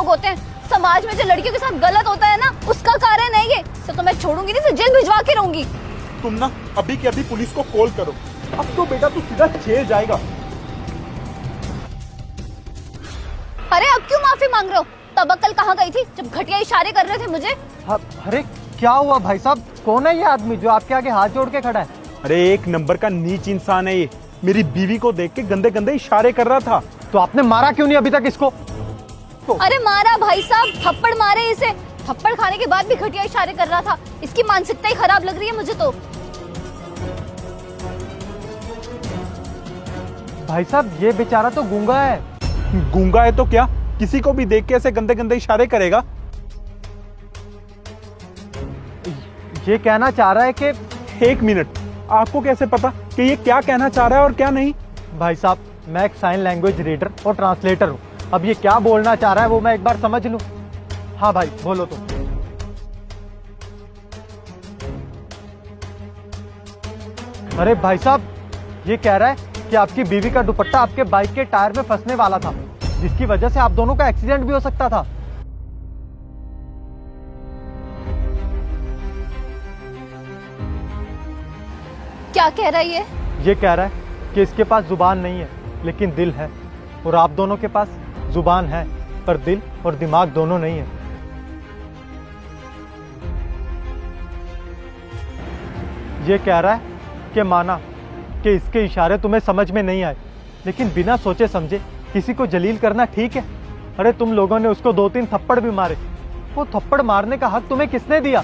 लोग होते हैं। समाज में जो लड़कियों के साथ गलत होता है ना, उसका कारण है ये। तो मैं छोड़ूंगी नहीं, जेल भिजवा के रहूंगी। तुम ना अभी के अभी पुलिस को कॉल करो। अब तो बेटा तू सीधा जेल जाएगा। अरे अब क्यों माफी मांग रहे हो? तब अक्ल कहाँ गई थी जब घटिया इशारे कर रहे थे मुझे? अरे क्या हुआ भाई साहब? कौन है ये आदमी जो आपके आगे हाथ जोड़ के खड़ा है? अरे एक नंबर का नीच इंसान है ये। मेरी बीवी को देख के गंदे गंदे इशारे कर रहा था। तो आपने मारा क्यों नहीं अभी तक इसको? अरे मारा भाई साहब, थप्पड़ मारे इसे। थप्पड़ खाने के बाद भी घटिया इशारे कर रहा था। इसकी मानसिकता ही खराब लग रही है मुझे तो। भाई साहब ये बेचारा तो गूंगा है। गूंगा है तो क्या, किसी को भी देख के ऐसे गंदे गंदे इशारे करेगा? ये कहना चाह रहा है कि एक मिनट, आपको कैसे पता कि ये क्या कहना चाह रहा है और क्या नहीं? भाई साहब मैं एक साइन लैंग्वेज रीडर और ट्रांसलेटर हूँ। अब ये क्या बोलना चाह रहा है वो मैं एक बार समझ लूं। हाँ भाई बोलो तो। अरे भाई साहब ये कह रहा है कि आपकी बीवी का दुपट्टा आपके बाइक के टायर में फंसने वाला था, जिसकी वजह से आप दोनों का एक्सीडेंट भी हो सकता था। क्या कह रहा है ये कह रहा है कि इसके पास जुबान नहीं है लेकिन दिल है, और आप दोनों के पास जुबान है पर दिल और दिमाग दोनों नहीं है। ये कह रहा है कि माना कि इसके इशारे तुम्हें समझ में नहीं आए, लेकिन बिना सोचे समझे किसी को जलील करना ठीक है? अरे तुम लोगों ने उसको 2-3 थप्पड़ भी मारे। वो थप्पड़ मारने का हक तुम्हें किसने दिया?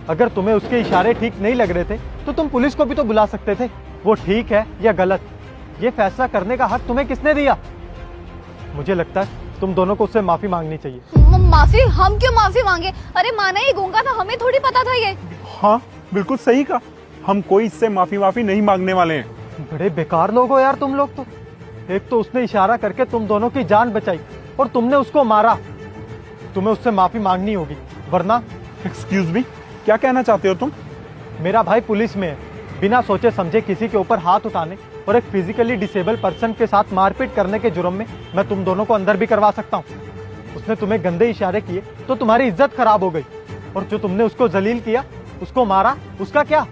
अगर तुम्हें उसके इशारे ठीक नहीं लग रहे थे तो तुम पुलिस को भी तो बुला सकते थे। वो ठीक है या गलत, ये फैसला करने का हक तुम्हें किसने दिया? मुझे लगता है तुम दोनों को उससे माफी मांगनी चाहिए। माफी? हम क्यों माफी मांगे? अरे माना ये गूंगा था, हमें थोड़ी पता था ये। हाँ बिल्कुल सही कहा, हम कोई इससे माफी नहीं मांगने वाले हैं। बड़े बेकार लोग हो यार तुम लोग तो। एक तो उसने इशारा करके तुम दोनों की जान बचाई और तुमने उसको मारा। तुम्हें उससे माफी मांगनी होगी वरना। एक्सक्यूज मी, क्या कहना चाहते हो तुम? मेरा भाई पुलिस में है, बिना सोचे समझे किसी के ऊपर हाथ उठाने और एक फिजिकली डिसेबल पर्सन के साथ मारपीट करने के जुर्म में मैं तुम दोनों को अंदर भी करवा सकता हूँ। उसने तुम्हें गंदे इशारे किए तो तुम्हारी इज्जत खराब हो गई, और जो तुमने उसको जलील किया, उसको मारा, उसका क्या?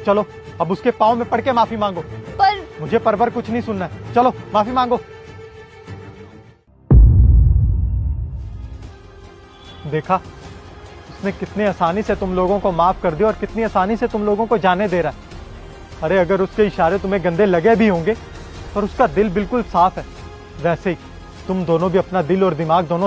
चलो अब उसके पाँव में पड़ के माफी मांगो। पर मुझे परवर कुछ नहीं सुनना है, चलो माफी मांगो। देखा उसने कितनी आसानी से तुम लोगों को माफ कर दिया और कितनी आसानी से तुम लोगों को जाने दे रहा है। अरे अगर उसके इशारे तुम्हें गंदे लगे भी होंगे पर उसका दिल बिल्कुल साफ है, वैसे ही तुम दोनों भी अपना दिल और दिमाग दोनों